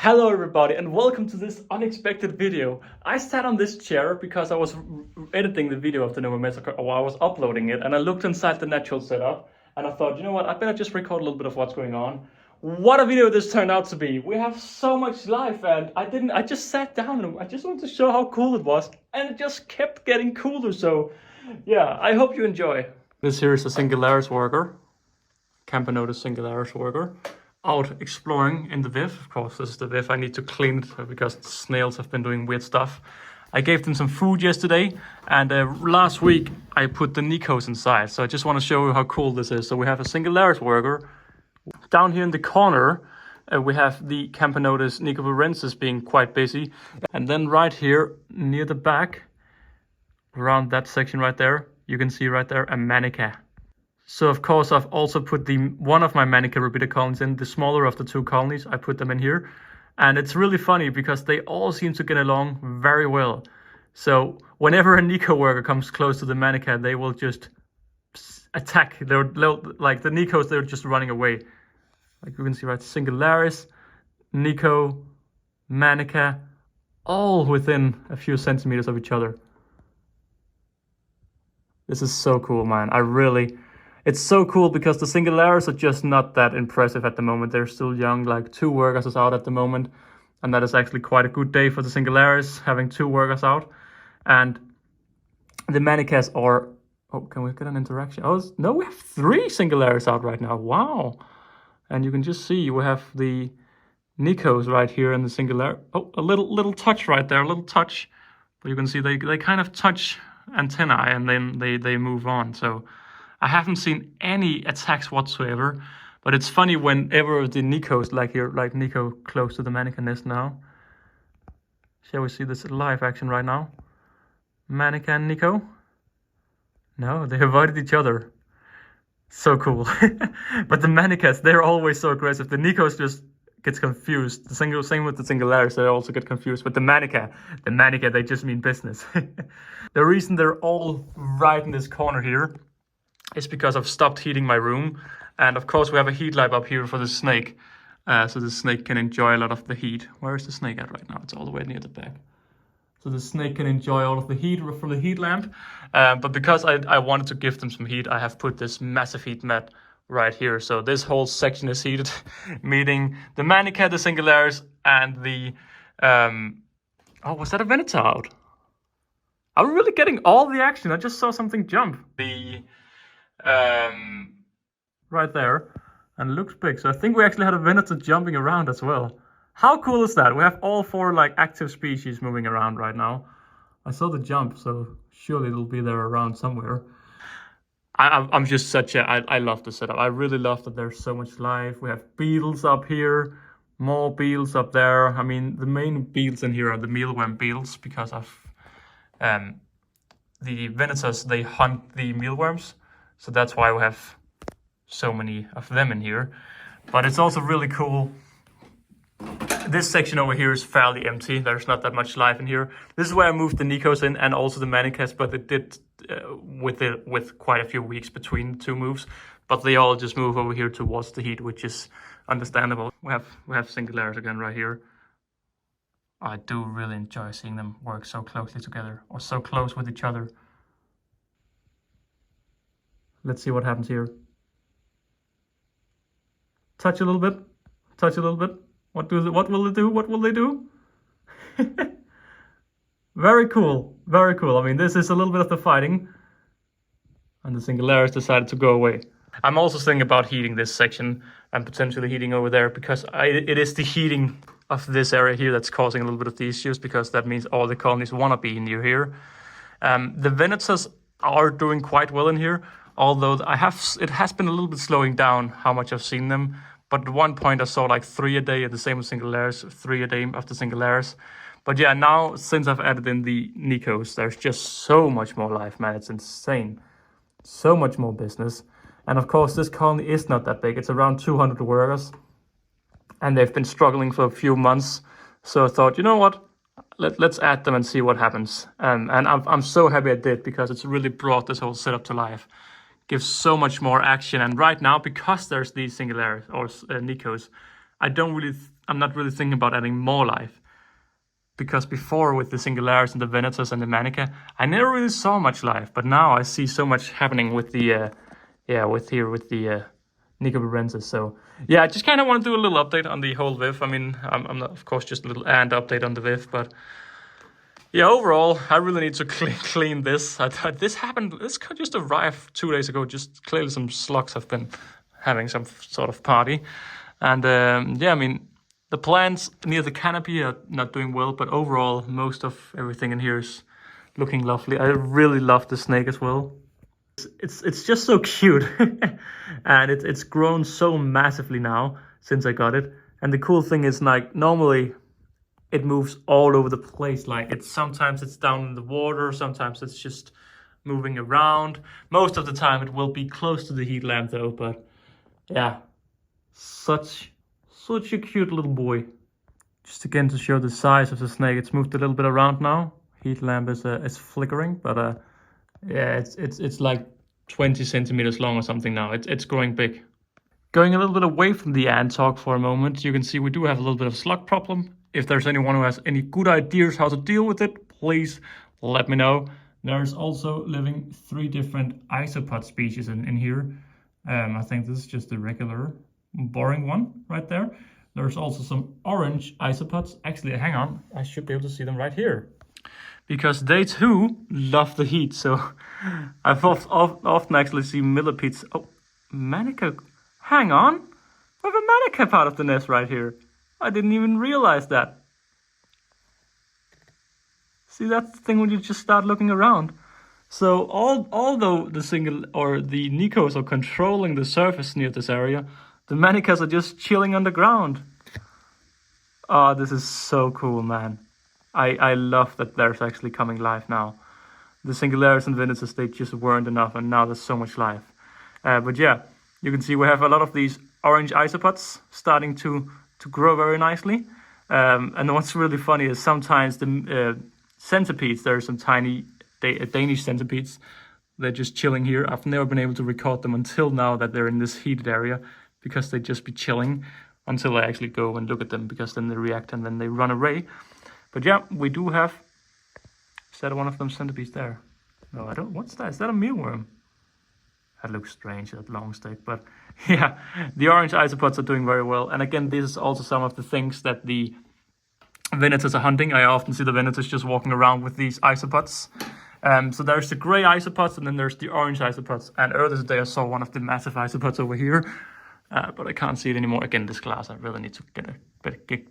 Hello everybody and welcome to this unexpected video. I sat on this chair because I was editing the video of the Nova Massacre, or I was uploading it, and I looked inside the natural setup and I thought, you know what, I better just record a little bit of what's going on. What a video this turned out to be. We have so much life and I just sat down and I just wanted to show how cool it was, and it just kept getting cooler. So yeah, I hope you enjoy. This here is a Singularis worker, Camponotus Singularis worker, out exploring in the Viv. Of course, this is the Viv. I need to clean it because the snails have been doing weird stuff. I gave them some food yesterday, and last week I put the Nikos inside. So I just want to show you how cool this is. So we have a Singularis worker. Down here in the corner, we have the Camponotus nicovarensis being quite busy. And then right here near the back, around that section right there, you can see right there a Manica. So of course I've also put one of my Manica repeater colonies in, the smaller of the two colonies. I put them in here, and it's really funny because they all seem to get along very well. So whenever a Nico worker comes close to the Manica, they will just attack. They're like the Nikos, they're just running away. Like you can see right, Singularis, Nico, Manica, all within a few centimeters of each other. This is so cool, man. It's so cool because the Singularis are just not that impressive at the moment. They're still young, like 2 workers is out at the moment. And that is actually quite a good day for the Singularis, having 2 workers out. And the Manicas are... Oh, can we get an interaction? Oh, no, we have 3 Singularis out right now. Wow. And you can just see we have the Nikos right here in the Singularis. Oh, a little touch right there, a little touch. But you can see they kind of touch antennae and then they move on. So I haven't seen any attacks whatsoever, but it's funny whenever the Nikos, like here, like Nico close to the Manica nest now. Shall we see this live action right now? Manica and Nico? No, they avoided each other. So cool. But the Manicas, they're always so aggressive. The Nikos just gets confused. Same with the Singularis, they also get confused. But the Manica, they just mean business. The reason they're all right in this corner here is because I've stopped heating my room. And of course we have a heat lamp up here for the snake. So the snake can enjoy a lot of the heat. Where is the snake at right now? It's all the way near the back. So the snake can enjoy all of the heat from the heat lamp. But because I wanted to give them some heat, I have put this massive heat mat right here. So this whole section is heated, meaning the Manica, the Singularis, and the... oh, was that a Venator out? Are we really getting all the action? I just saw something jump. The... right there, and it looks big. So I think we actually had a Venator jumping around as well. How cool is that? We have all 4 like active species moving around right now. I saw the jump, so surely it'll be there around somewhere. I'm just I love the setup. I really love that there's so much life. We have beetles up here, more beetles up there. I mean, the main beetles in here are the mealworm beetles because of the Venators, they hunt the mealworms. So that's why we have so many of them in here. But it's also really cool. This section over here is fairly empty. There's not that much life in here. This is where I moved the Nikos in and also the Manicas, but it did with quite a few weeks between the 2 moves. But they all just move over here towards the heat, which is understandable. We have Singularis again right here. I do really enjoy seeing them work so closely together, or so close with each other. Let's see what happens here. Touch a little bit. Touch a little bit. What will they do? What will they do? Very cool. Very cool. I mean, this is a little bit of the fighting. And the Singularis decided to go away. I'm also thinking about heating this section and potentially heating over there because it is the heating of this area here that's causing a little bit of the issues, because that means all the colonies want to be near here. The Venators are doing quite well in here. Although it has been a little bit slowing down how much I've seen them. But at one point I saw like 3 a day, at the same with Singularis, 3 a day of the Singularis. But yeah, now since I've added in the Nikos, there's just so much more life, man. It's insane. So much more business. And of course, this colony is not that big. It's around 200 workers. And they've been struggling for a few months. So I thought, you know what? Let's add them and see what happens. And I'm so happy I did, because it's really brought this whole setup to life. Gives so much more action. And right now, because there's these Singularis or Nikos, I don't really I'm not really thinking about adding more life. Because before with the Singularis and the Venatus and the Manica, I never really saw much life. But now I see so much happening with the, with the Nicobarensis. So yeah, I just kind of want to do a little update on the whole Viv. I mean, I'm not, of course, just a little ant update on the Viv, but yeah, overall, I really need to clean this. This just arrived 2 days ago. Just clearly some slugs have been having some sort of party. And yeah, I mean, the plants near the canopy are not doing well, but overall, most of everything in here is looking lovely. I really love the snake as well. It's just so cute. And it's grown so massively now since I got it. And the cool thing is, like, normally it moves all over the place. Like, sometimes it's down in the water, sometimes it's just moving around. Most of the time it will be close to the heat lamp though, but yeah, such a cute little boy. Just again to show the size of the snake, it's moved a little bit around now. Heat lamp is flickering, but yeah, it's like 20 centimeters long or something now. It's growing big. Going a little bit away from the ant talk for a moment, you can see we do have a little bit of slug problem. If there's anyone who has any good ideas how to deal with it, please let me know. There's also living 3 different isopod species in here. I think this is just the regular boring one right there. There's also some orange isopods. Actually, hang on, I should be able to see them right here. Because they too love the heat, so I've often actually seen millipedes. Oh, Manica, hang on. We have a Manica part of the nest right here. I didn't even realize that. See, that's the thing when you just start looking around. So although the Nicos are controlling the surface near this area, the Manicas are just chilling on the ground. Oh, this is so cool, man. I love that there's actually coming life now. The Singularis and Venatus, they just weren't enough, and now there's so much life. But yeah, you can see we have a lot of these orange isopods starting to grow very nicely. And what's really funny is sometimes the centipedes, there are some tiny Danish centipedes, they're just chilling here. I've never been able to record them until now that they're in this heated area, because they just be chilling until I actually go and look at them, because then they react and then they run away. But yeah, we do have, is that one of them centipedes there? No, I don't, what's that? Is that a mealworm? That looks strange, that long stick. But yeah, the orange isopods are doing very well. And again, this is also some of the things that the Venatus are hunting. I often see the Venatus just walking around with these isopods. So there's the gray isopods, and then there's the orange isopods. And earlier today I saw one of the massive isopods over here. But I can't see it anymore. Again, this glass, I really need to get a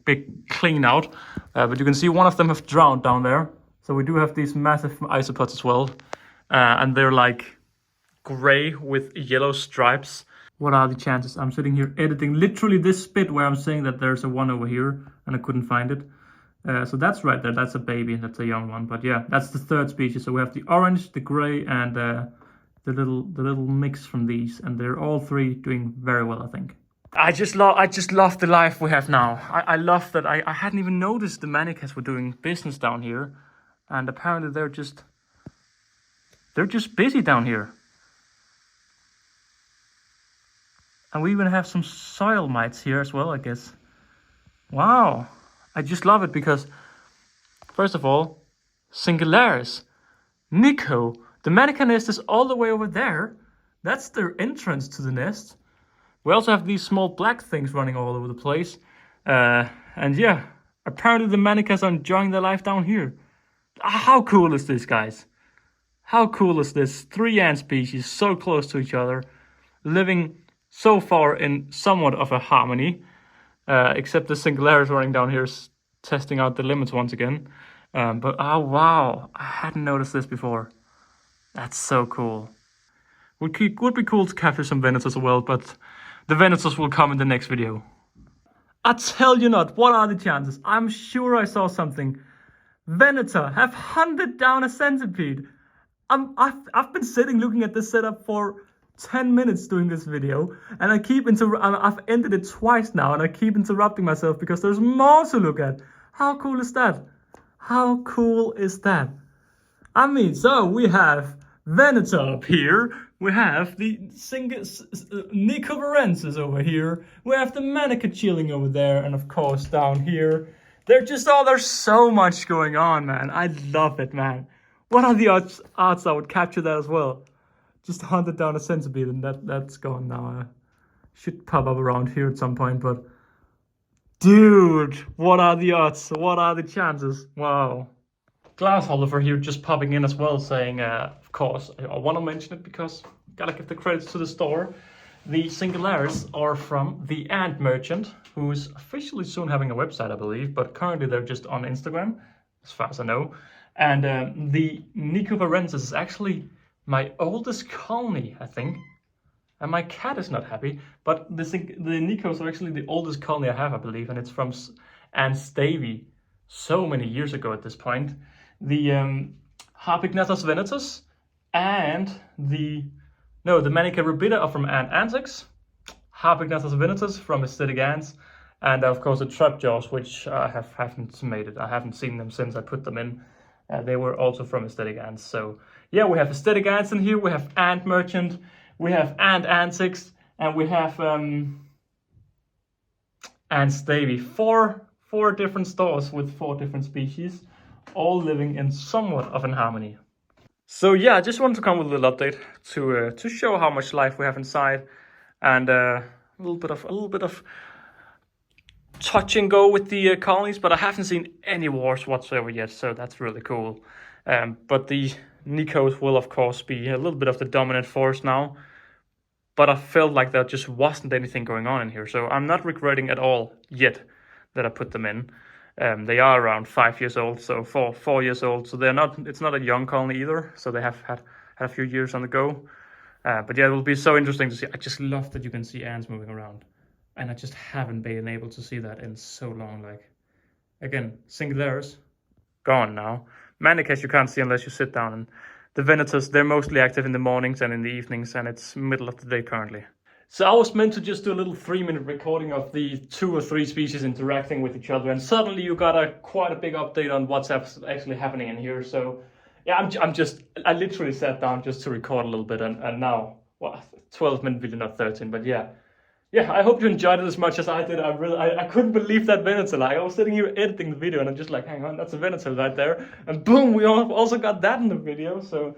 big clean out. But you can see one of them have drowned down there. So we do have these massive isopods as well. And they're like gray with yellow stripes. What are the chances? I'm sitting here editing literally this bit where I'm saying that there's a one over here and I couldn't find it. So that's right there. That's a baby. That's a young one. But yeah, that's the 3rd species. So we have the orange, the gray, and the little mix from these, and they're all 3 doing very well, I think. I just love the life we have now. I love that I hadn't even noticed the Manicas were doing business down here, and apparently they're just busy down here. And we even have some soil mites here as well, I guess. Wow, I just love it because, first of all, Singularis, Nico. The Manica nest is all the way over there. That's their entrance to the nest. We also have these small black things running all over the place. And yeah, apparently the Manicas are enjoying their life down here. How cool is this, guys? How cool is this? 3 ant species so close to each other, living so far in somewhat of a harmony. Except the Singularis running down here is testing out the limits once again. But oh wow, I hadn't noticed this before. That's so cool. Would be cool to capture some Venatus as well, but the Venatus will come in the next video. I tell you not, what are the chances? I'm sure I saw something. Venator have hunted down a centipede. I've been sitting looking at this setup for 10 minutes doing this video, and I've ended it twice now, and I keep interrupting myself because there's more to look at. How cool is that? How cool is that? I mean, so we have Venator up here, we have the Nicovarensis over here. We have the Manica chilling over there, and of course down here, there's so much going on, man. I love it, man. What are the odds I would capture that as well? Just hunted down a centipede, and that's gone now. Should pop up around here at some point, but dude, what are the odds? What are the chances? Wow. Ant Holleufer here just popping in as well, saying, of course, I want to mention it because gotta give the credits to the store. The Singularis are from the Ant Merchant, who's officially soon having a website, I believe, but currently they're just on Instagram, as far as I know. And the Nicovarensis is actually my oldest colony, I think. And my cat is not happy, but the Nicos are actually the oldest colony I have, I believe, and it's from Antics so many years ago at this point. The Harpignathus venatus and the Manica rubida are from Antics, Harpignathus venatus from Aesthetic Ants, and of course the Trapjaws, which I haven't made it. I haven't seen them since I put them in. They were also from Aesthetic Ants. So yeah, we have Aesthetic Ants in here, we have Ant Merchant, we have Antics, and we have Antics. Four different stores with 4 different species, all living in somewhat of an harmony. So yeah, I just wanted to come with a little update to show how much life we have inside, and a little bit of touch and go with the colonies. But I haven't seen any wars whatsoever yet, so that's really cool. But the Nicos will of course be a little bit of the dominant force now. But I felt like there just wasn't anything going on in here, so I'm not regretting at all yet that I put them in. They are around 5 years old, so 4 years old. So it's not a young colony either. So they have had a few years on the go. But yeah, it will be so interesting to see. I just love that you can see ants moving around, and I just haven't been able to see that in so long. Like, again, Singularis gone now. Manicas you can't see unless you sit down, and the Venatus, they're mostly active in the mornings and in the evenings, and it's middle of the day currently. So I was meant to just do a little 3-minute recording of the 2 or 3 species interacting with each other, and suddenly you got quite a big update on what's actually happening in here. So yeah, I literally sat down just to record a little bit, and now, well, 12-minute video, not 13, but yeah, I hope you enjoyed it as much as I did. I couldn't believe that Venator. Like, I was sitting here editing the video, and I'm just like, hang on, that's a Venator right there, and boom, we also got that in the video. So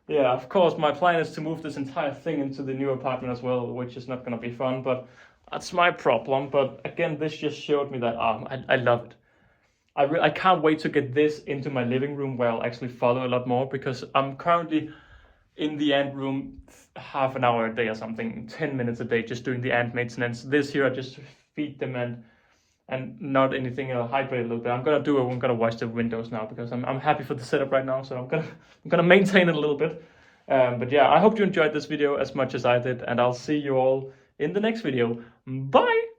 yeah, of course, my plan is to move this entire thing into the new apartment as well, which is not going to be fun, but that's my problem. But again, this just showed me that I love it. I can't wait to get this into my living room where I'll actually follow a lot more, because I'm currently in the ant room half an hour a day or something, 10 minutes a day, just doing the ant maintenance. This here, I just feed them and not anything, hydrate a little bit. I'm gonna wash the windows now, because I'm happy for the setup right now, so I'm gonna maintain it a little bit. But yeah, I hope you enjoyed this video as much as I did, and I'll see you all in the next video. Bye.